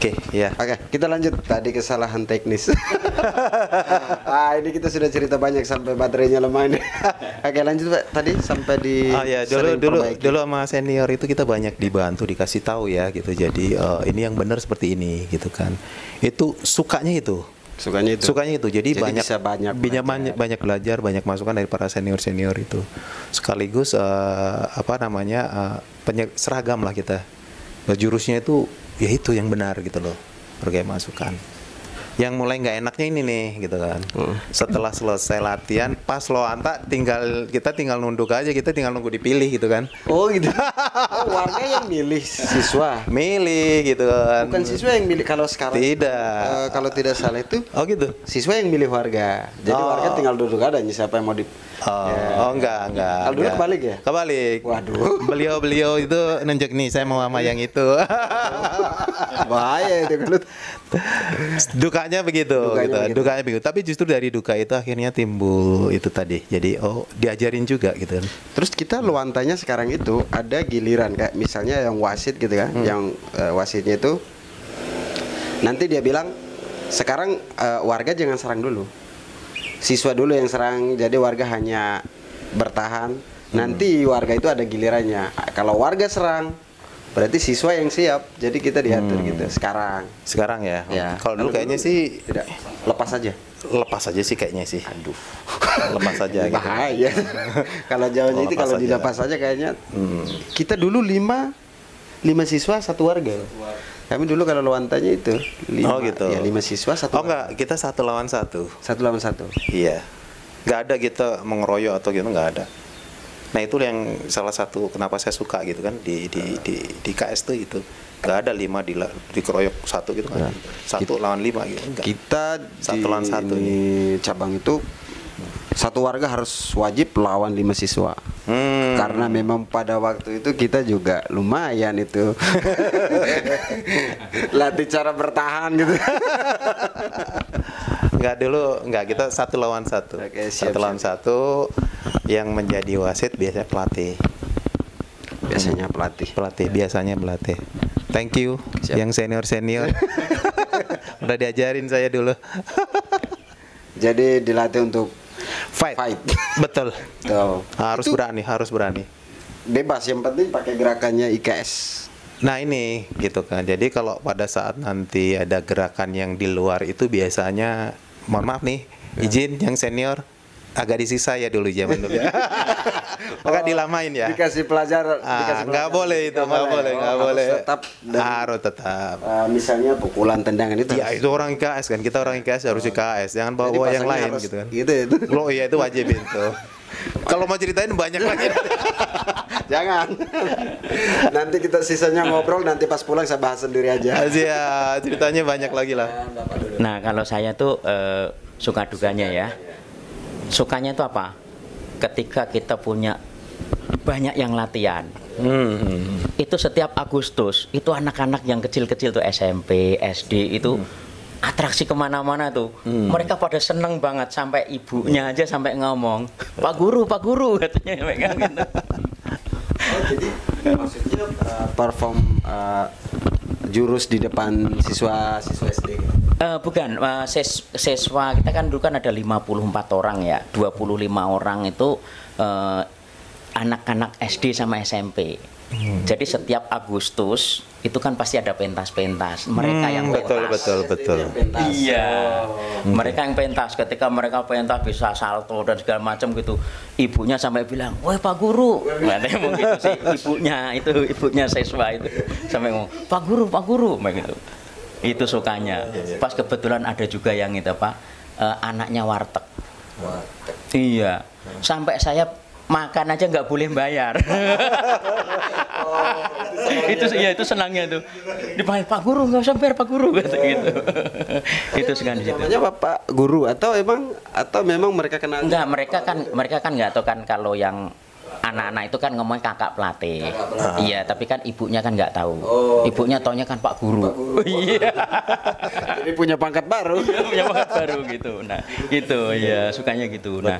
Oke, ya. Oke, kita lanjut. Tadi kesalahan teknis. Ini kita sudah cerita banyak sampai baterainya lemah ini. Oke, lanjut Pak. Tadi sampai di Ya, dulu sama senior itu kita banyak dibantu, dikasih tahu ya gitu. Jadi ini yang benar seperti ini gitu kan. Itu sukanya itu. Jadi banyak bisa banyak belajar, banyak masukan dari para senior itu. Sekaligus seragam lah kita. Jurusnya itu ya itu yang benar gitu loh, berbagai masukan. Yang mulai nggak enaknya ini nih gitu kan. Setelah selesai latihan, pas lo anta kita tinggal nunduk aja, kita tinggal nunggu dipilih gitu kan. Oh gitu. Warga yang milih siswa. Milih gitu kan. Bukan siswa yang milih kalau sekarang. Tidak. Kalau tidak salah itu. Oh gitu. Siswa yang milih warga. Jadi warga tinggal duduk aja siapa yang mau di. Enggak. Kalau dulu kebalik ya? Kebalik. Waduh. Beliau itu nunjuk nih, saya mau sama yang itu. Bahaya itu kalau. Dukanya begitu. Tapi justru dari duka itu akhirnya timbul itu tadi. Jadi diajarin juga gitu kan. Terus kita luantanya sekarang itu ada giliran kayak misalnya yang wasit gitu kan, yang wasitnya itu nanti dia bilang sekarang warga jangan serang dulu. Siswa dulu yang serang, jadi warga hanya bertahan. Nanti warga itu ada gilirannya. Kalau warga serang, berarti siswa yang siap. Jadi kita diatur gitu. Sekarang ya. Kalau dulu kayaknya sih tidak, lepas aja sih kayaknya sih. Aduh. Lepas aja gitu. Bahaya. Kalau jawabnya itu kalau dilepas aja kayaknya. Kita dulu 5 siswa 1 warga. Kami dulu kalau luantanya itu 5. Gitu. Ya 5 siswa 1. Enggak, kita 1 lawan 1. 1 lawan 1. Iya. Enggak ada kita mengeroyok atau gitu, enggak ada. Nah, itu yang salah satu kenapa saya suka gitu kan di KS tuh itu. Enggak ada 5 dikeroyok 1 gitu kan. 1 lawan 5 gitu. Enggak. Kita 1 lawan 1 di cabang itu 1 warga harus wajib lawan 5 siswa. Karena memang pada waktu itu kita juga lumayan itu latih cara bertahan gitu. Enggak kita 1 lawan 1. Oke, 1 lawan 1 yang menjadi wasit biasanya pelatih. Biasanya pelatih. Thank you. Siap. Yang senior udah diajarin saya dulu. Jadi dilatih untuk fight. Betul. Tuh. Harus berani. Bebas, yang penting pakai gerakannya IKS. Nah ini gitu kan. Jadi kalau pada saat nanti ada gerakan yang di luar itu biasanya, mohon maaf nih, izin yang senior agak disisa ya dulu zaman dulu. Agak dilamain ya. Dikasih pelajaran. Nggak boleh itu, nggak boleh. Harus tetap. Misalnya pukulan, tendangan itu. Ya itu orang IKS kan, kita orang IKS harus IKS, jangan bawa yang lain gitu kan. Gitu. Loh iya itu wajib itu. Kalau mau ceritain banyak lagi. Jangan. Nanti kita sisanya ngobrol, nanti pas pulang saya bahas sendiri aja. Iya, ceritanya banyak lagi lah. Nah kalau saya tuh suka dukanya ya. Sukanya itu apa? Ketika kita punya banyak yang latihan. Itu setiap Agustus itu anak-anak yang kecil-kecil tuh SMP, SD itu atraksi kemana-mana tuh. Mereka pada seneng banget, sampai ibunya aja sampai ngomong, Pak Guru katanya mereka gitu. Jadi maksudnya perform jurus di depan siswa SD. Bukan, siswa kita kan dulu kan ada 54 orang ya, 25 orang itu anak-anak SD sama SMP. Jadi setiap Agustus itu kan pasti ada pentas-pentas. Mereka yang pentas. Betul. Iya. Mereka yang pentas. Ketika mereka pentas bisa salto dan segala macam gitu. Ibunya sampai bilang, "Woi Pak Guru." Katanya mau gitu sih. Ibunya siswa itu sampai ngomong, Pak Guru." Begitu. Itu sukanya. Pas kebetulan ada juga yang itu Pak, anaknya warteg. Iya. Sampai saya makan aja nggak boleh bayar. Itu senangnya tuh. Dipanggil Pak Guru, nggak usah bayar Pak Guru gitu. Itu sekarang di situ. Namanya Bapak Guru atau memang mereka kenal? Enggak, mereka kan nggak tahu kan kalau yang anak-anak itu kan ngomong kakak pelatih. Iya, tapi kan ibunya kan nggak tahu. Ibunya taunya kan Pak Guru. Iya. Jadi punya pangkat baru. Punya pangkat baru gitu. Nah, gitu ya, sukanya gitu. Nah,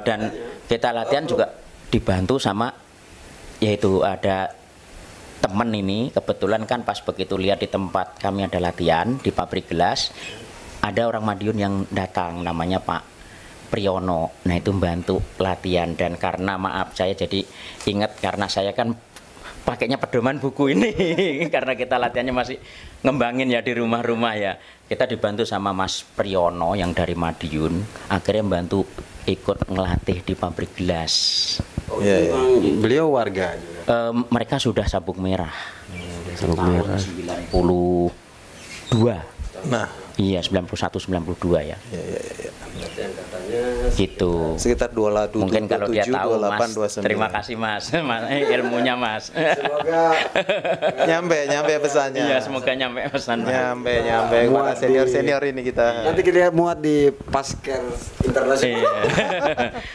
dan kita latihan juga dibantu sama yaitu ada temen ini kebetulan kan pas begitu lihat di tempat kami ada latihan di pabrik gelas, ada orang Madiun yang datang namanya Pak Priyono. Nah itu membantu latihan, dan karena maaf saya jadi ingat karena saya kan pakainya pedoman buku ini karena kita latihannya masih ngembangin ya di rumah-rumah ya. Kita dibantu sama Mas Priyono yang dari Madiun, akhirnya membantu ikut ngelatih di pabrik gelas. Oh, beliau warga juga. Mereka sudah sabuk merah. Sabuk merah. 92. Nah, Iya, 91 92 ya. ya. Gitu. Sekitar 27, Mungkin kalau dia tahu 28, Mas. 29. Terima kasih Mas. Ilmunya Mas. Semoga nyampe pesannya. Iya, semoga nyampe pesan Mas. Nyampe kepada senior ini kita. nanti kita muat di Pasker Internasional. Iya.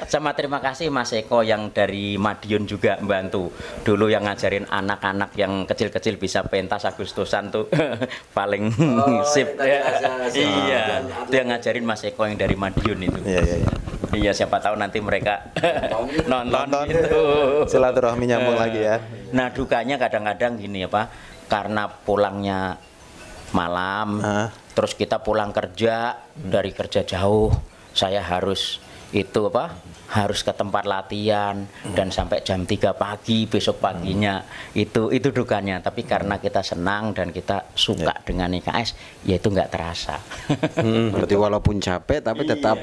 Sama terima kasih Mas Eko yang dari Madiun juga membantu. Dulu yang ngajarin anak-anak yang kecil-kecil bisa pentas Agustusan tuh paling sip. Iya, itu yang ngajarin Mas Eko yang dari Madiun itu. Iya. Iya, siapa tahu nanti mereka nonton itu. Silaturahmi nyambung lagi ya. Nah, dukanya kadang-kadang gini ya Pak, karena pulangnya malam, terus kita pulang kerja dari kerja jauh, saya harus harus ke tempat latihan dan sampai jam 3 pagi besok paginya. Itu dukanya. Tapi karena kita senang dan kita suka dengan IKS, ya itu nggak terasa. Berarti walaupun capek tapi tetap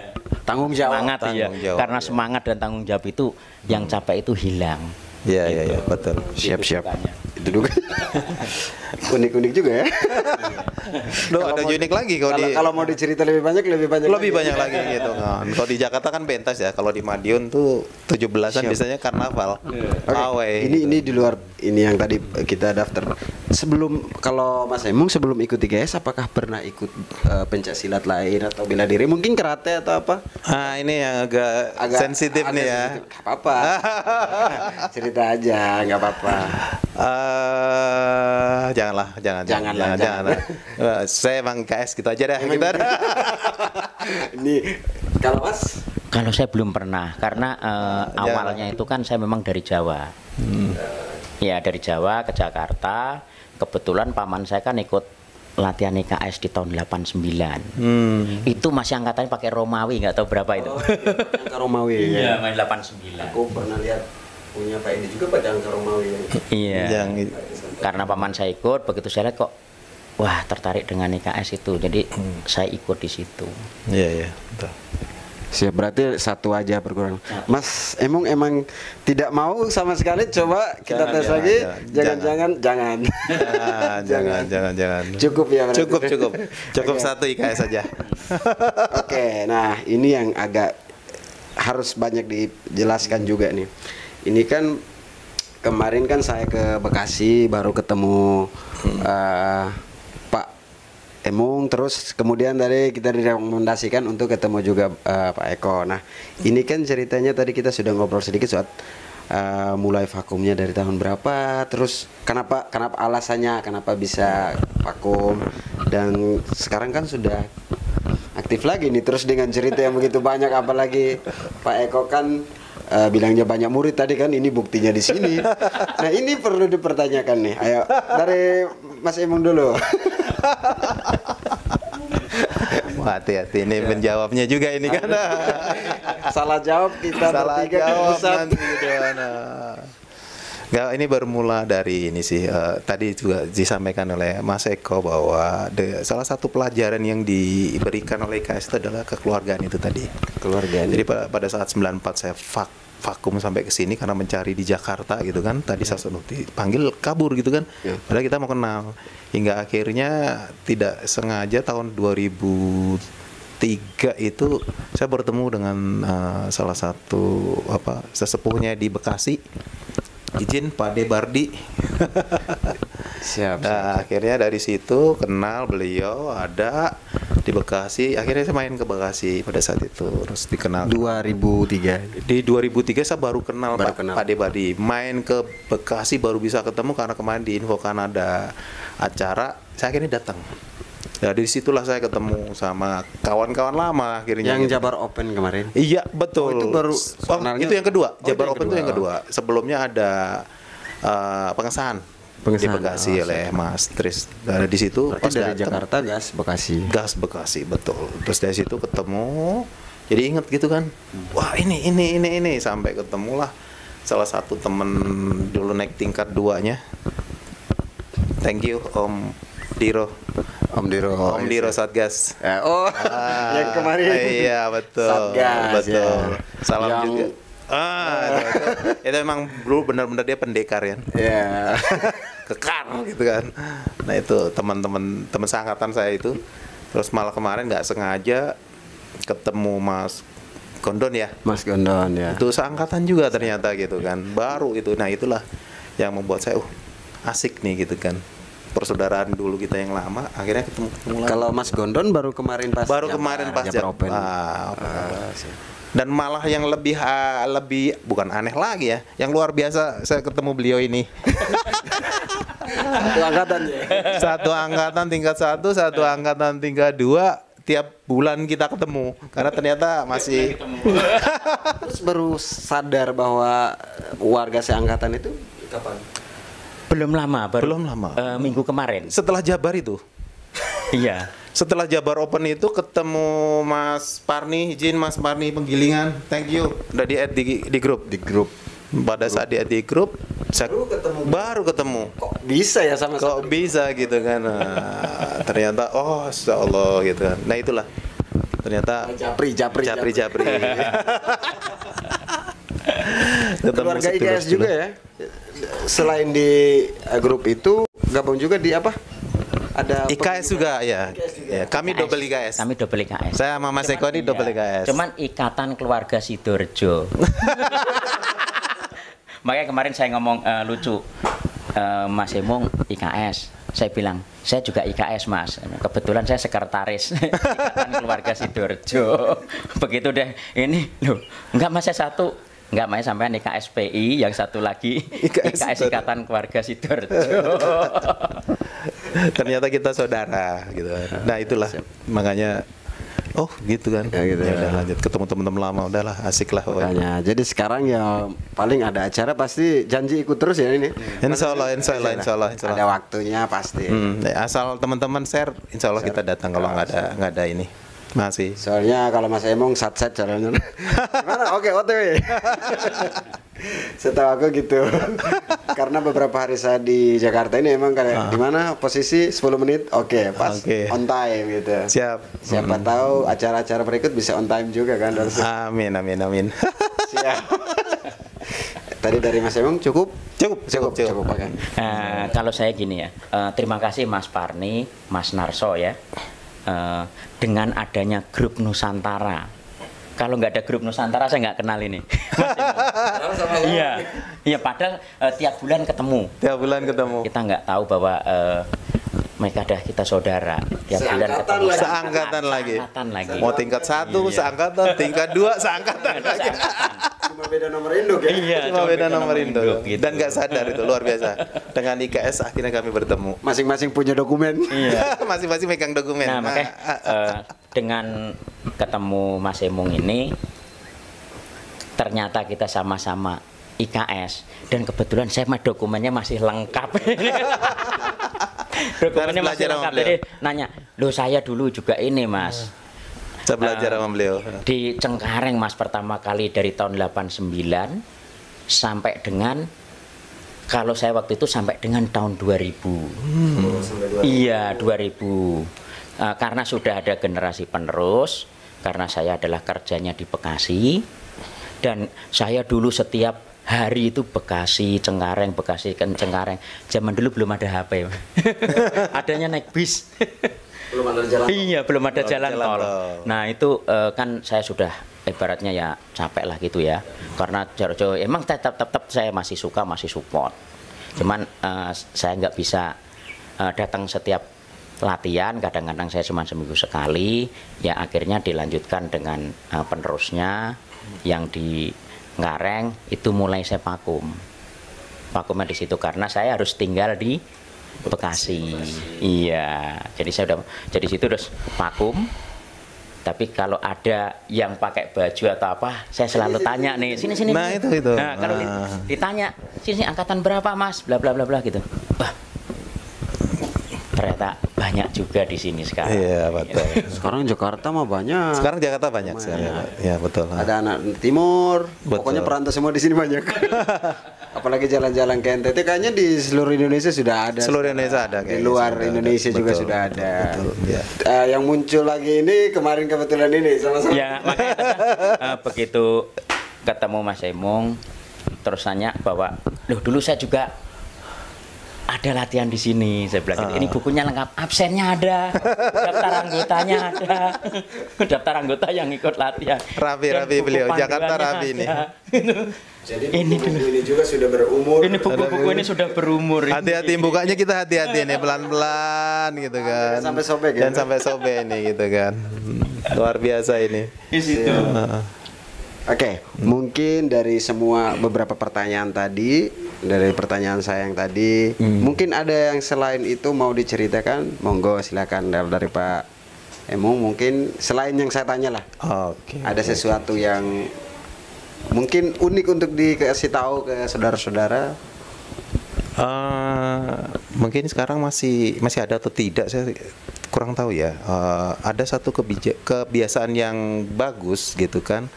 tanggung jawab. Semangat ya. Karena semangat dan tanggung jawab itu yang capek itu hilang. Iya, betul. Siap. Itu juga. Unik-unik juga ya. Loh, ada unik lagi kalau mau dicerita lebih banyak lagi gitu kan. Kalau di Jakarta kan pentas ya, kalau di Madiun tuh 17-an biasanya karnaval. Okay. Ini di luar ini yang tadi kita daftar. Kalau Mas Emung sebelum ikut IKS apakah pernah ikut pencak silat lain atau bela diri, mungkin karate atau apa? Ini yang agak sensitif nih ya. Gak apa-apa. Cerita aja, nggak apa-apa. Jangan. Saya emang KS gitu aja dah. Ini kalau Mas? Kalau saya belum pernah, karena awalnya itu kan saya memang dari Jawa. Ya dari Jawa ke Jakarta. Kebetulan paman saya kan ikut latihan IKS di tahun 89. Itu masih angkatannya pakai Romawi, nggak tahu berapa itu. Romawi. Iya, main 89. Aku pernah lihat punya Pak Edi juga pada angka Romawi. Iya. Karena paman saya ikut, begitu saya lihat kok, wah tertarik dengan IKS itu, jadi saya ikut di situ. Iya, betul. Siap, berarti satu aja perguruan. Mas emang tidak mau sama sekali, coba kita tes lagi. Jangan. Cukup ya berarti. Cukup satu IKS saja. Oke, nah ini yang agak harus banyak dijelaskan juga nih. Ini kan kemarin kan saya ke Bekasi baru ketemu Pak Emung, terus kemudian tadi kita direkomendasikan untuk ketemu juga Pak Eko. Nah ini kan ceritanya tadi kita sudah ngobrol sedikit soal mulai vakumnya dari tahun berapa, terus kenapa alasannya kenapa bisa vakum, dan sekarang kan sudah aktif lagi nih, terus dengan cerita yang begitu banyak, apalagi Pak Eko kan bilangnya banyak murid tadi kan, ini buktinya di sini. Nah ini perlu dipertanyakan nih. Ayo dari Mas Emung dulu. Hati-hati ini menjawabnya juga ini kan. Salah jawab kita bertiga nanti gitu. Nggak, ini bermula dari ini sih. Tadi juga disampaikan oleh Mas Eko bahwa salah satu pelajaran yang diberikan oleh IKS itu adalah kekeluargaan itu tadi. Keluargaan. Jadi pada saat 94 saya vakum sampai ke sini karena mencari di Jakarta gitu kan. Tadi saya dipanggil kabur gitu kan. Padahal kita mau kenal. Hingga akhirnya tidak sengaja tahun 2003 itu saya bertemu dengan salah satu sesepuhnya di Bekasi. Izin Pak De Bardi. Siap. Nah, akhirnya dari situ kenal beliau ada di Bekasi. Akhirnya saya main ke Bekasi pada saat itu, terus dikenal. 2003. Di 2003 saya baru kenal Pak De Bardi. Main ke Bekasi baru bisa ketemu karena kemarin diinfokan ada acara. Saya akhirnya datang. Ya dari situlah saya ketemu sama kawan-kawan lama akhirnya. Yang Jabar Open kemarin. Iya betul. Itu baru. Itu yang kedua. Jabar Open itu yang kedua. Sebelumnya ada pengesahan di Bekasi oleh Mas Tris. Dari di situ Berarti pas dari datang, Jakarta gas Bekasi. betul. Terus dari situ ketemu, jadi inget gitu kan, wah ini sampai ketemulah salah satu temen dulu naik tingkat 2-nya. Thank you Om Diro. Om Diro Satgas. Yang kemarin. Iya betul. Satgas, betul. ya. Salam Yang- juga. Itu emang bro benar-benar dia pendekar ya. Ya. Kekar gitu kan. Nah itu teman seangkatan saya itu. Terus malah kemarin nggak sengaja ketemu Mas Gondon ya. Mas Gondon ya. Itu seangkatan juga ternyata gitu kan. Baru itu. Nah itulah yang membuat saya asik nih gitu kan. Persaudaraan dulu kita yang lama akhirnya ketemu lagi. Kalau Mas Gondon baru kemarin pas Jabar Open. Dan malah yang lebih bukan aneh lagi ya, yang luar biasa saya ketemu beliau ini. Satu angkatan ya. Satu angkatan tingkat 1, satu angkatan tingkat 2, tiap bulan kita ketemu karena ternyata masih Terus baru sadar bahwa warga seangkatan itu kapan? Belum lama, baru Belum lama. minggu kemarin. setelah Jabar itu. Iya. Setelah Jabar Open itu ketemu Mas Parni, izin Mas Parni Penggilingan, thank you, udah di-add di grup. Di grup. Pada saat di-add di grup, saya baru ketemu. Kok bisa ya sama Kok bisa gitu kan? Nah, ternyata Insya Allah gitu kan. Nah itulah ternyata Japri. Ketemu Keluarga sedulur-sedulur. IKS juga ya. Selain di grup itu gabung juga di apa? Ada IKS juga ya. Ya, kami double IKS. Kami double IKS. Saya sama Mas Eko ini double IKS. Cuman Ikatan Keluarga Sidoarjo. Makanya kemarin saya ngomong lucu, Mas Emong IKS. Saya bilang, saya juga IKS Mas. Kebetulan saya sekretaris Ikatan Keluarga Sidoarjo. Begitu deh, ini loh, enggak Mas saya satu. Enggak, Mas sampean IKSPI, yang satu lagi IKS Ikatan Keluarga Sidoarjo. Ternyata kita saudara gitu. Nah itulah makanya gitu kan. Ya, gitu Ya ya. udah lanjut ketemu teman-teman lama, udahlah asik lah. Makanya, jadi sekarang ya paling ada acara pasti janji ikut terus ya ini. Insya Allah. Ada waktunya pasti. Asal teman-teman share, insya Allah kita datang kalau nggak ada ini. Masih. Soalnya kalau Mas Emong sat-sat jalannya. Gimana? Oke, OTW. Setahu aku gitu. Karena beberapa hari saya di Jakarta ini emang kayak di mana posisi 10 menit, pas Oke. on time gitu. Siap. Siapa tahu acara-acara berikut bisa on time juga kan harusnya. Amin. Siap. Tadi dari Mas Emong cukup. Oke. Kalau saya gini ya, terima kasih Mas Parni, Mas Narso ya. Dengan adanya grup Nusantara. Kalau nggak ada grup Nusantara saya nggak kenal ini. Iya. Padahal tiap bulan ketemu. Kita nggak tahu bahwa mereka dah kita saudara. Tiap bulan ketemu. Seangkatan lagi. Mau tingkat 1 Iya. seangkatan, tingkat 2 seangkatan lagi. Cuma beda nomor induk ya. Iya, Cuma beda nomor induk gitu. dan nggak sadar itu luar biasa. Dengan IKS akhirnya kami bertemu. Masing-masing punya dokumen. Iya. Masing-masing megang dokumen. Nah, makanya dengan ketemu Mas Emung ini ternyata kita sama-sama IKS dan kebetulan saya mah dokumennya masih lengkap. Dokumennya masih belajar sama lengkap. beliau. Jadi nanya, "Loh saya dulu juga ini, Mas." Saya belajar sama beliau. Di Cengkareng Mas pertama kali dari tahun 89 sampai dengan kalau saya waktu itu sampai dengan tahun 2000. Iya, 2000. Karena sudah ada generasi penerus, karena saya adalah kerjanya di Bekasi dan saya dulu setiap hari itu Bekasi, Cengkareng, Cengkareng. Zaman dulu belum ada HP. Adanya naik bis. Belum ada jalan. Iya, belum ada jalan jalan tol. tol. Nah, itu kan saya sudah ibaratnya ya capek lah gitu ya. Karena jauh-jauh emang tetap saya masih suka, masih support. Cuman saya nggak bisa datang setiap latihan, kadang-kadang saya cuma seminggu sekali. Ya akhirnya dilanjutkan dengan penerusnya yang di Ngareng itu mulai saya vakumnya di situ karena saya harus tinggal di Bekasi. Iya, jadi saya udah jadi situ terus vakum. Tapi kalau ada yang pakai baju atau apa, saya selalu tanya nih, sini. Nah, itu. Nah, kalau ditanya, sini angkatan berapa Mas? Bla bla bla bla gitu. Wah, ternyata banyak juga di sini sekarang. Iya, betul. Sekarang Jakarta mah banyak. Sekarang Jakarta banyak sekarang. Ya, betul. Ada anak timur, Betul. pokoknya perantau semua di sini banyak. Apalagi jalan-jalan ke NTT kayaknya di seluruh Indonesia sudah ada. Seluruh Indonesia ada Di kayaknya. luar Sudah Indonesia ada. juga Betul, sudah ada. betul, ya. Yang muncul lagi ini kemarin kebetulan ini sama-sama. Ya, makanya begitu ketemu Mas Emong terus nanya bahwa, loh dulu saya juga ada latihan di sini. Saya bilang, ini bukunya lengkap, absennya ada, daftar anggotanya ada, daftar anggota yang ikut latihan. Rapi Dan buku beliau, Jakarta panduannya rapi ini. ada. Jadi Ini buku ini juga sudah berumur. Ini buku-buku ini sudah berumur. ini. Hati-hati bukanya, kita hati-hati nih, pelan-pelan gitu kan. Jangan sampai sobek ya. Jangan sampai sobek ini gitu kan. Luar biasa ini. Di situ. Oke, mungkin dari semua beberapa pertanyaan tadi, dari pertanyaan saya yang tadi, mungkin ada yang selain itu mau diceritakan, monggo silakan dari Pak Emong. Mungkin selain yang saya tanya lah, Oke. ada sesuatu yang mungkin unik untuk dikasih tahu ke saudara-saudara. Mungkin sekarang masih ada atau tidak, saya kurang tahu ya. Ada satu kebiasaan yang bagus gitu kan,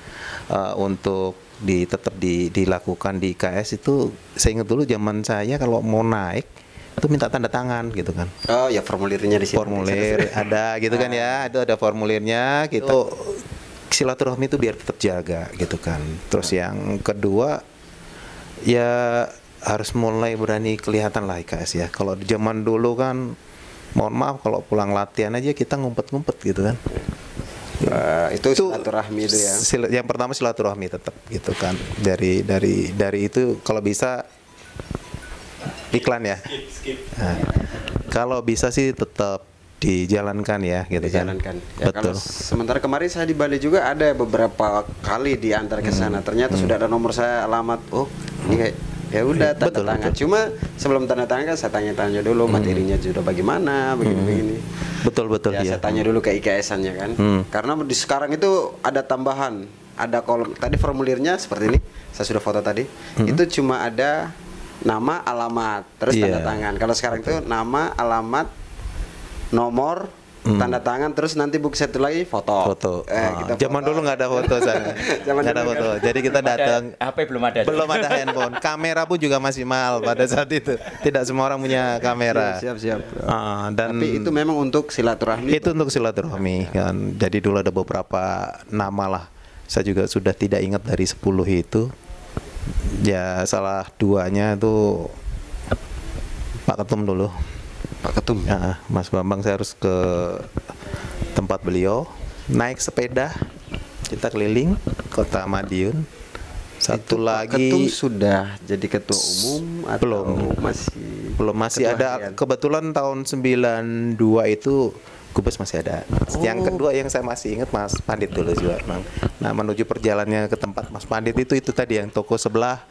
untuk tetap dilakukan di IKS itu. Saya ingat dulu zaman saya kalau mau naik itu minta tanda tangan gitu kan. Oh ya, formulirnya di sini. Formulir ada gitu kan ya, itu ada formulirnya gitu. Silaturahmi itu biar tetap jaga gitu kan. Terus yang kedua ya harus mulai berani kelihatan lah IKS ya. Kalau di zaman dulu kan, mohon maaf kalau pulang latihan aja kita ngumpet-ngumpet gitu kan. Itu silaturahmi itu ya. Yang pertama silaturahmi tetap gitu kan. Dari itu kalau bisa iklan ya. Nah, kalau bisa sih tetap dijalankan ya gitu Dijalankan. kan. Ya, Betul. kalau sementara kemarin saya di Bali juga ada beberapa kali diantar ke sana. Ternyata sudah ada nomor saya, alamat. Oh, ini kayak ya udah tanda Betul, tangan. betul. Cuma sebelum tanda tangan kan saya tanya-tanya dulu materinya sudah bagaimana, begini-begini. Betul Ya, ya. saya tanya dulu ke IKS-annya kan. Karena di sekarang itu ada tambahan, ada kolom. Tadi formulirnya seperti ini, saya sudah foto tadi. Itu cuma ada nama, alamat, terus Iya. tanda tangan. Kalau sekarang itu nama, alamat, nomor, tanda tangan, terus nanti buku satu lagi foto. Kita Zaman foto. dulu nggak ada foto sana. Zaman Nggak ada dulu foto. Jadi kita datang. HP belum ada. Belum ada handphone. Kamera pun juga masih mahal pada saat itu. Tidak semua orang punya kamera. Siap. Dan Tapi itu memang untuk silaturahmi. itu untuk silaturahmi kan. Jadi dulu ada beberapa nama lah. Saya juga sudah tidak ingat dari 10 itu. Ya salah duanya itu Pak Ketum dulu. Pak Ketum. Ya, Mas Bambang, saya harus ke tempat beliau, naik sepeda, kita keliling kota Madiun. Satu Itu Pak lagi Ketum sudah jadi ketua umum atau belum masih ketua ada. harian? Kebetulan tahun 92 itu Gubes masih ada. Yang kedua yang saya masih ingat Mas Pandit dulu juga, Bang. Nah, menuju perjalanannya ke tempat Mas Pandit itu tadi yang toko sebelah.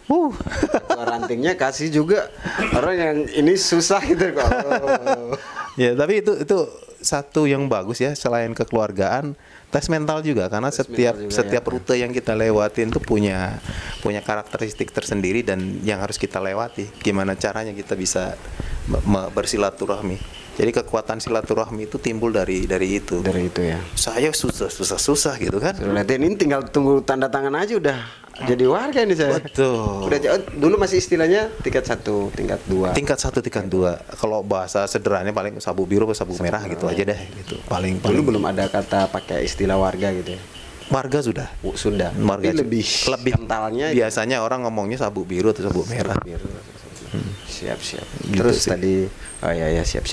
Ketua rantingnya kasih juga orang yang ini susah gitu kok. Ya, tapi itu satu yang bagus ya, selain kekeluargaan, tes mental juga, karena Tes setiap mental juga, setiap ya. rute yang kita lewatin tuh punya karakteristik tersendiri dan yang harus kita lewati. Gimana caranya kita bisa bersilaturahmi. Jadi kekuatan silaturahmi itu timbul dari itu. Dari itu ya. Saya susah gitu kan. Latihan ini tinggal tunggu tanda tangan aja udah jadi warga ini saya. Betul. Udah dulu masih istilahnya tingkat 1, tingkat 2. Tingkat 1, tingkat 2. Kalau bahasa sederhananya paling sabuk biru atau sabuk merah gitu aja deh gitu. Paling Dulu belum ada kata pakai istilah warga gitu ya. warga sudah. Sudah. Warga Tapi lebih kentalnya biasanya orang ngomongnya sabuk biru atau sabuk merah. Siap. Gitu Terus sih. tadi siap.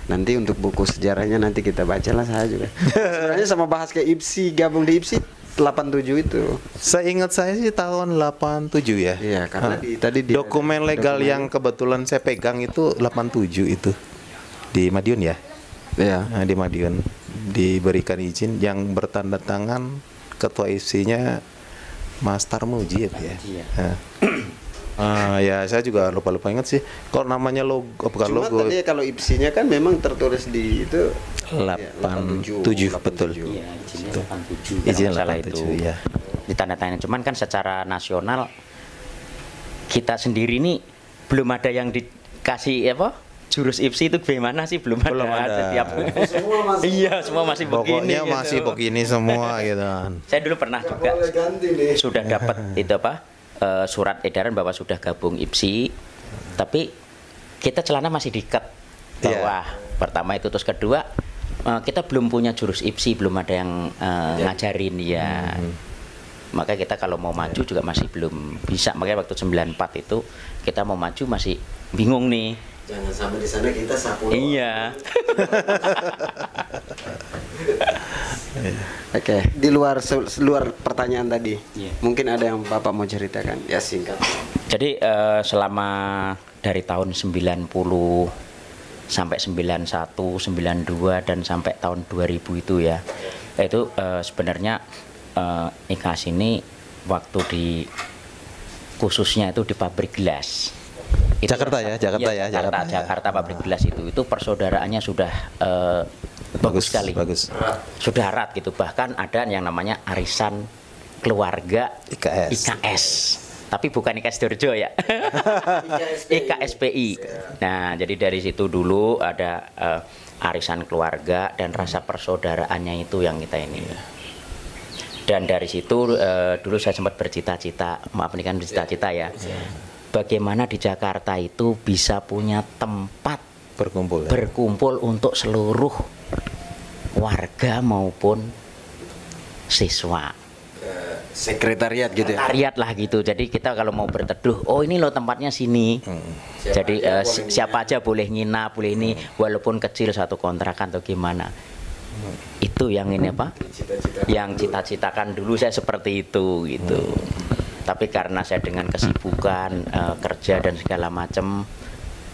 Nanti untuk buku sejarahnya nanti kita baca lah, saya juga. Sebenarnya sama bahas ke IPSI, gabung di IPSI 87 itu. Seingat saya sih tahun 87 ya. Iya, karena tadi dokumen legal yang kebetulan saya pegang itu 87 itu di Madiun ya. Iya. Nah, di Madiun diberikan izin yang bertanda tangan ketua IPSI-nya Mas Tarmuji ya, Pak ya. Iya. Ya saya juga lupa ingat sih. Kalau namanya logo, bukan Cuma logo. tadi kalau IPSI-nya kan memang tertulis di itu 87 betul. Iya, izinnya 87. Izin Kalau nggak salah 87 ya. Ditandatangani. Cuman kan secara nasional kita sendiri ini belum ada yang dikasih jurus IPSI itu gimana sih belum ada. Setiap Semua masih iya semua masih begini. Pokoknya masih begini semua gitu kan. Saya dulu pernah juga boleh ganti nih. sudah dapat itu surat edaran bahwa sudah gabung IPSI, tapi kita celana masih diikat bawah. Pertama itu, terus kedua kita belum punya jurus IPSI, belum ada yang ngajarin ya. Maka kita kalau mau maju juga masih belum bisa. Makanya waktu 94 itu kita mau maju masih bingung nih. Jangan sampai di sana kita sapu. Iya. Oke, di luar pertanyaan tadi, Iya. mungkin ada yang Bapak mau ceritakan? Ya singkat. Jadi selama dari tahun 90 sampai 91, 92 dan sampai tahun 2000 itu ya, itu sebenarnya IKAS ini waktu di khususnya itu di pabrik gelas. Itu Jakarta ya, Jakarta ya, Jakarta pabrik gelas itu persaudaraannya sudah bagus sekali. Bagus. Sudah erat gitu. Bahkan ada yang namanya arisan keluarga IKS. Tapi bukan IKS Dorjo ya. IKSPI. Nah, jadi dari situ dulu ada arisan keluarga dan rasa persaudaraannya itu yang kita ini. Dan dari situ dulu saya sempat bercita-cita, maaf ini kan bercita-cita ya. Bagaimana di Jakarta itu bisa punya tempat berkumpul untuk seluruh warga maupun siswa. Sekretariat gitu ya. Sekretariat lah gitu. Jadi kita kalau mau berteduh, oh ini loh tempatnya sini. Jadi siapa aja boleh nginap, boleh ini, walaupun kecil satu kontrakan atau gimana. Itu yang ini apa? Yang cita-citakan dulu saya seperti itu gitu. Tapi karena saya dengan kesibukan kerja dan segala macam,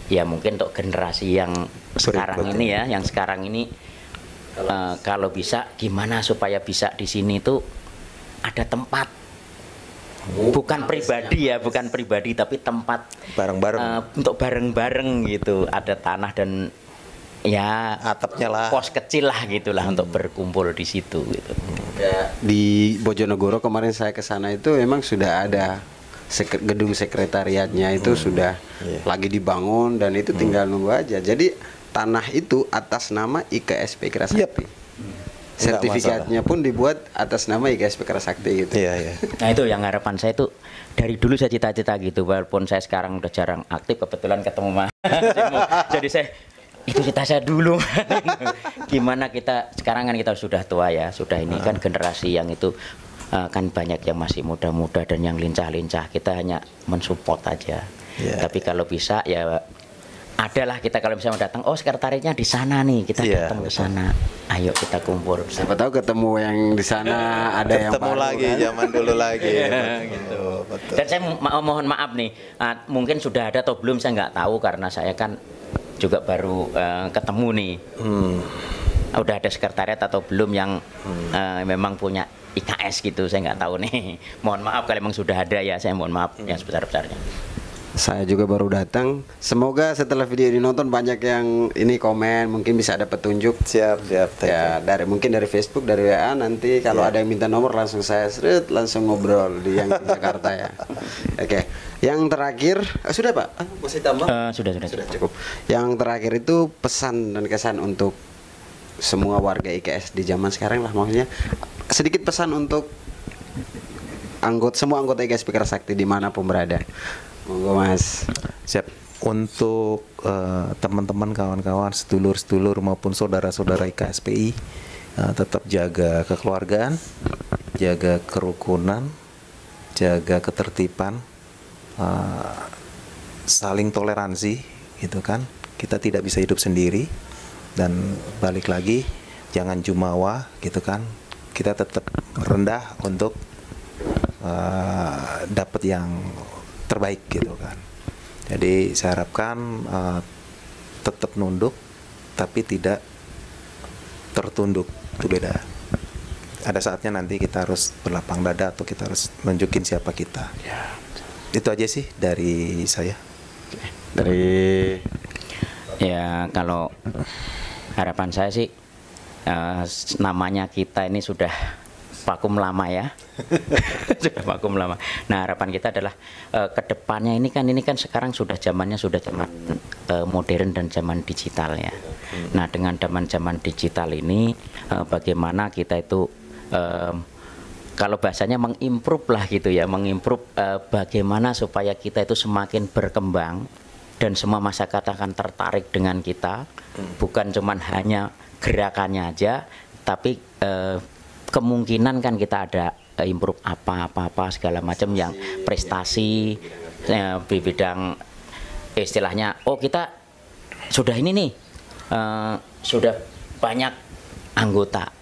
ya mungkin untuk generasi yang sekarang ini ya, yang sekarang ini kalau bisa gimana supaya bisa di sini tuh ada tempat. Bukan pribadi ya, bukan pribadi tapi tempat bareng-bareng untuk bareng-bareng gitu. Ada tanah dan ya atapnya lah, pos kecil lah gitulah untuk berkumpul di situ gitu. Di Bojonegoro kemarin saya ke sana itu memang sudah ada gedung sekretariatnya itu sudah lagi dibangun dan itu tinggal nunggu aja. Jadi tanah itu atas nama IKSP Kerasakti. Sertifikatnya pun dibuat atas nama IKSP Kerasakti gitu. Iya. Nah itu yang harapan saya itu dari dulu saya cita-cita gitu, walaupun saya sekarang udah jarang aktif, kebetulan ketemu Mas. Jadi saya itu cita saya dulu. Gimana kita sekarang kan kita sudah tua ya, sudah ini kan generasi yang itu kan banyak yang masih muda-muda dan yang lincah-lincah, kita hanya mensupport aja. Tapi kalau bisa ya adalah kita kalau bisa datang, oh sekretariatnya di sana nih, kita datang ke sana, ayo kita kumpul. Siapa tahu ketemu yang di sana ada yang ketemu baru, lagi kan? zaman dulu lagi gitu. Dan saya mohon maaf nih, mungkin sudah ada atau belum saya nggak tahu karena saya kan juga baru ketemu nih. Udah ada sekretariat atau belum yang memang punya IKS gitu, saya nggak tahu nih. Mohon maaf kalau memang sudah ada ya, saya mohon maaf yang sebesar-besarnya. Saya juga baru datang. Semoga setelah video ini nonton banyak yang ini komen, mungkin bisa ada petunjuk. Siap. Ya mungkin dari Facebook, dari WA, nanti kalau ada yang minta nomor langsung saya langsung ngobrol di yang di Jakarta ya. Oke. Yang terakhir sudah Pak? Masih tambah? Sudah Cukup. Yang terakhir itu pesan dan kesan untuk semua warga IKS di zaman sekarang lah, maksudnya sedikit pesan untuk semua anggota IKS Kerasakti dimanapun berada. Monggo Mas. Siap. Untuk teman-teman, kawan-kawan, sedulur-sedulur maupun saudara-saudara IKSPI, tetap jaga kekeluargaan, jaga kerukunan, jaga ketertiban, saling toleransi, gitu kan. Kita tidak bisa hidup sendiri, dan balik lagi jangan jumawa, gitu kan. Kita tetap rendah untuk dapat yang terbaik gitu kan. Jadi saya harapkan tetap nunduk tapi tidak tertunduk, itu beda. Ada saatnya nanti kita harus berlapang dada atau kita harus nunjukin siapa kita. Itu aja sih dari saya. Dari ya kalau harapan saya sih namanya kita ini sudah vakum lama ya. Sudah vakum lama. Nah, harapan kita adalah kedepannya ini kan sekarang sudah zaman modern dan zaman digital ya. Nah, dengan zaman digital ini bagaimana kita itu kalau bahasanya mengimprove lah gitu ya, mengimprove bagaimana supaya kita itu semakin berkembang dan semua masyarakat akan tertarik dengan kita, bukan cuman hanya gerakannya aja, tapi kemungkinan kan kita ada improve apa segala macam yang prestasi di bidang istilahnya, oh kita sudah ini nih sudah banyak anggota.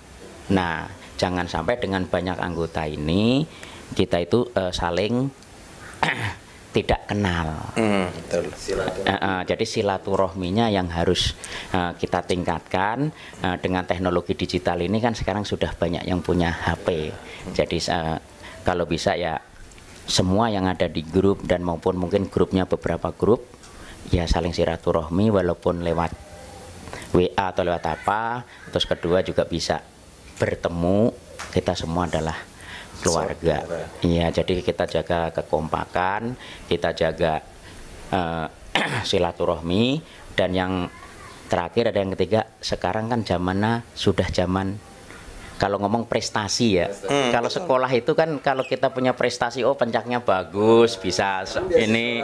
Nah, jangan sampai dengan banyak anggota ini kita itu saling tidak kenal. Betul. Jadi silaturahminya yang harus kita tingkatkan. Dengan teknologi digital ini kan sekarang sudah banyak yang punya HP. Jadi kalau bisa ya semua yang ada di grup dan maupun mungkin grupnya beberapa grup ya saling silaturahmi walaupun lewat WA atau lewat apa. Terus kedua juga bisa bertemu, kita semua adalah keluarga. Iya, jadi kita jaga kekompakan, kita jaga silaturahmi, dan yang terakhir ada yang ketiga, sekarang kan zamannya sudah zaman kalau ngomong prestasi ya. Kalau sekolah itu kan kalau kita punya prestasi, oh pencaknya bagus, bisa ini.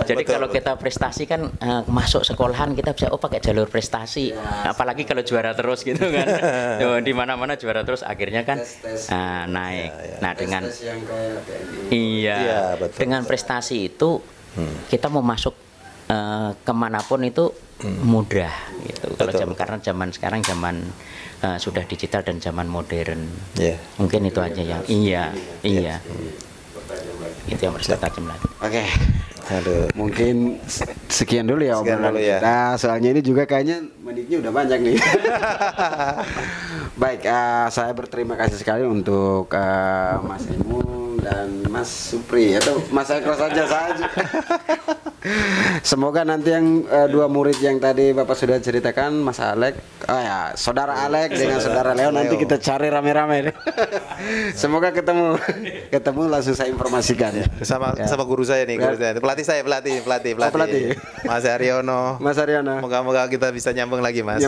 Jadi kalau kita prestasi kan masuk sekolahan kita bisa pakai jalur prestasi. Apalagi kalau juara terus gitu kan. Di mana-mana juara terus akhirnya kan naik. Nah, dengan dengan prestasi itu kita mau masuk kemanapun itu mudah gitu. Kalau karena zaman sekarang sudah digital dan zaman modern. Mungkin itu aja yang itu yang harus kita tajamkan. Oke. Mungkin sekian dulu ya obrolan kita. Soalnya ini juga kayaknya menitnya udah banyak nih. Baik, saya berterima kasih sekali untuk Mas Emung dan Mas Supri atau Mas Eko saja. Semoga nanti yang dua murid yang tadi Bapak sudah ceritakan, Mas Alek, Saudara Alek dengan Saudara Leo, nanti kita cari rame-rame. Semoga ketemu langsung saya informasikan. Sama guru saya nih, pelatih. Mas Aryono. Moga-moga kita bisa nyambung lagi, Mas.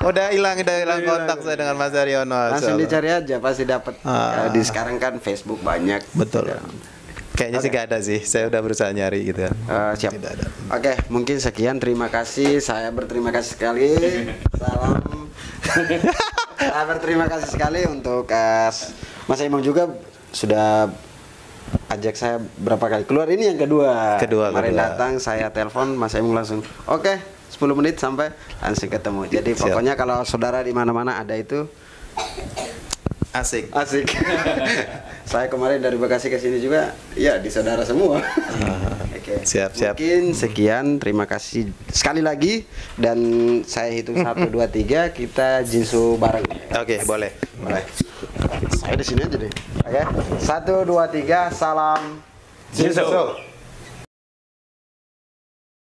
Udah hilang kontak saya dengan Mas Aryono. Langsung dicari aja, pasti dapat. Di sekarang kan Facebook banyak. Betul. Kayaknya sih gak ada sih. Saya udah berusaha nyari gitu kan. Siap. Tidak ada. Oke, mungkin sekian. Terima kasih. Saya berterima kasih sekali. Salam. Saya berterima kasih sekali untuk Mas Emong juga sudah ajak saya berapa kali keluar. Ini yang kedua. Kemarin datang saya telepon Mas Emong langsung. Oke, 10 menit sampai langsung ketemu. Jadi pokoknya kalau saudara di mana-mana ada itu asik. Saya kemarin dari Bekasi ke sini juga, ya di saudara semua. Oke. Siap. Mungkin sekian, terima kasih sekali lagi dan saya hitung 1 2 3 kita jinsu bareng. Oke, boleh. Saya di sini aja deh. Oke. 1 2 3 salam jinsu.